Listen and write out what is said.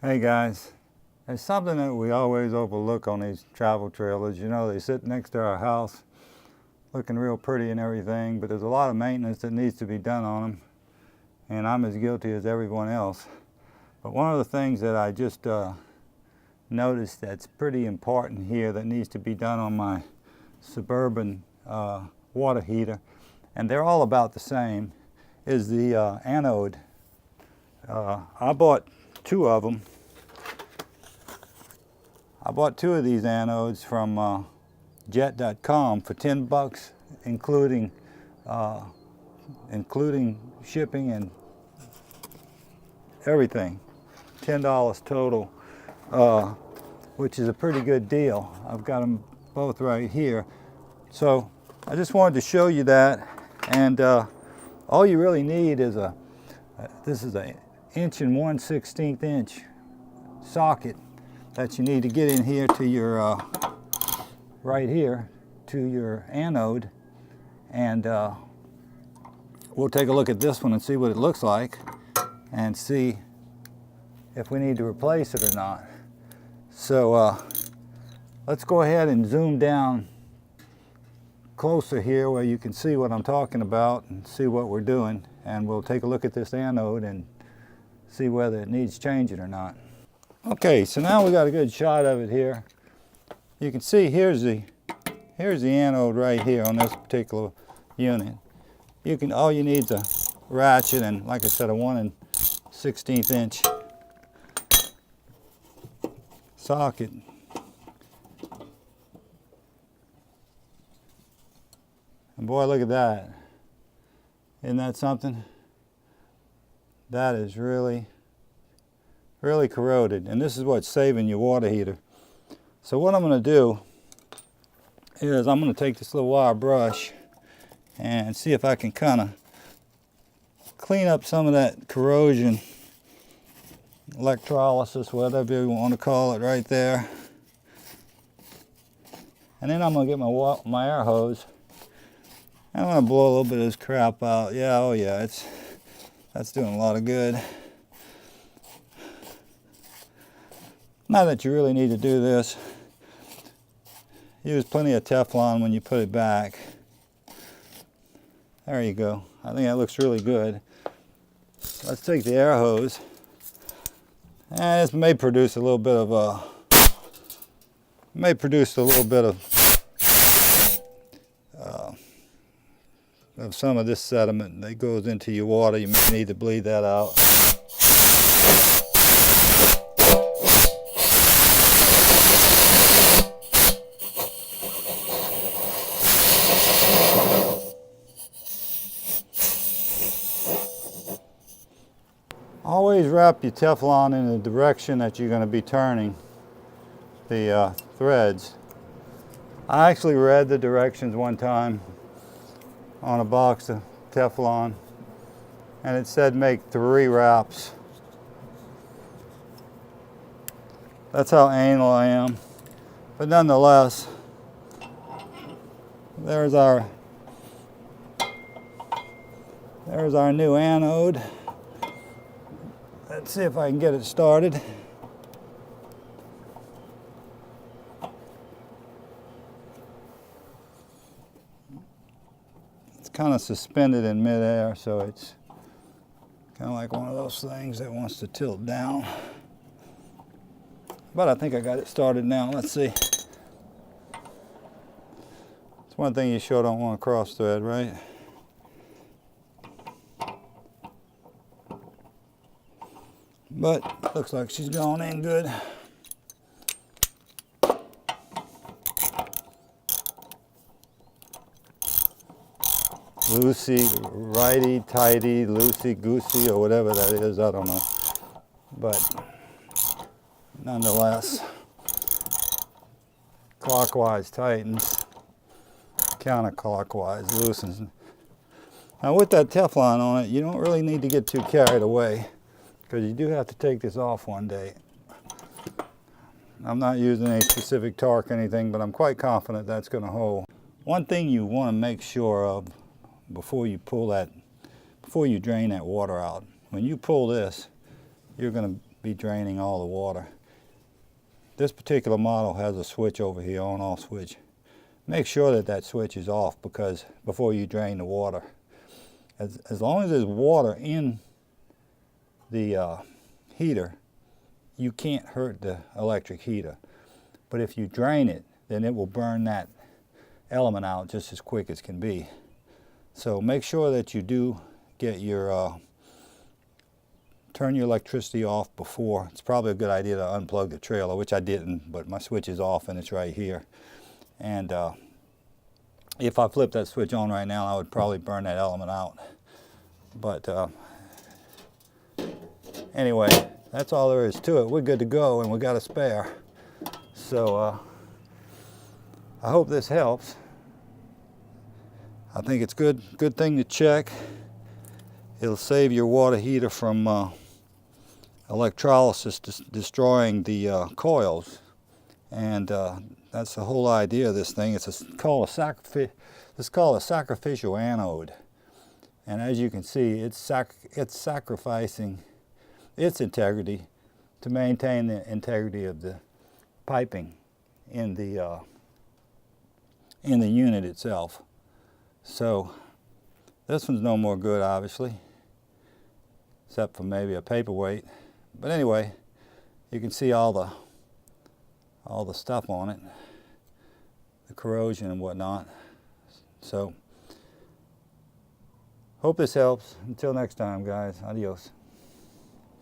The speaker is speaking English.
Hey guys, there's something that we always overlook on these travel trailers. You know, they sit next to our house looking real pretty and everything, but there's a lot of maintenance that needs to be done on them, and I'm as guilty as everyone else. But one of the things that I just noticed that's pretty important here that needs to be done on my Suburban water heater, and they're all about the same, is the anode. I bought two of them. I bought two of these anodes from jet.com for 10 bucks, including shipping and everything. $10 total, which is a pretty good deal. I've got them both right here. So I just wanted to show you that, and all you really need is this is an 1/1/16 inch socket that you need to get in here to your right here to your anode, and we'll take a look at this one and see what it looks like and see if we need to replace it or not. So let's go ahead and zoom down closer here where you can see what I'm talking about and see what we're doing, and we'll take a look at this anode and see whether it needs changing or not. Okay, so now we got a good shot of it here. You can see here's the anode right here on this particular unit. All you need is a ratchet and, like I said, a 1/16 inch socket. And boy, look at that. Isn't that something? That is really corroded, and this is what's saving your water heater. So what I'm going to do is I'm going to take this little wire brush and see if I can kind of clean up some of that corrosion, electrolysis, whatever you want to call it, right there. And then I'm going to get my air hose. I'm going to blow a little bit of this crap out. Yeah, oh yeah, that's doing a lot of good. Not that you really need to do this. Use plenty of Teflon when you put it back. There you go. I think that looks really good. Let's take the air hose. And this may produce a little bit of some of this sediment that goes into your water. You may need to bleed that out. Always wrap your Teflon in the direction that you're going to be turning the threads. I actually read the directions one time on a box of Teflon, and it said make 3 wraps. That's how anal I am. But nonetheless, there's our new anode. Let's see if I can get it started. It's kind of suspended in midair, so it's kind of like one of those things that wants to tilt down. But I think I got it started now. Let's see. It's one thing you sure don't want to cross thread, right? But looks like she's going in good. Loosey, righty, tighty, loosey, goosey, or whatever that is, I don't know. But nonetheless, clockwise tightens, counterclockwise loosens. Now with that Teflon on it, you don't really need to get too carried away, because you do have to take this off one day. I'm not using any specific torque or anything, but I'm quite confident that's going to hold. One thing you want to make sure of before you drain that water out, when you pull this, you're going to be draining all the water. This particular model has a switch over here, on-off switch. Make sure that that switch is off because before you drain the water. As long as there's water in the heater, you can't hurt the electric heater. But if you drain it, then it will burn that element out just as quick as can be. So make sure that you do get your turn your electricity off before. It's probably a good idea to unplug the trailer, which I didn't, but my switch is off and it's right here. And if I flip that switch on right now, I would probably burn that element out. But anyway, that's all there is to it. We're good to go, and we got a spare. So I hope this helps. I think it's good thing to check. It'll save your water heater from electrolysis destroying the coils, and that's the whole idea of this thing. It's called a sacrificial anode, and as you can see, it's sacrificing its integrity to maintain the integrity of the piping in the unit itself. So this one's no more good, obviously, except for maybe a paperweight. But anyway, you can see all the stuff on it, the corrosion and whatnot. So hope this helps. Until next time, guys. Adios.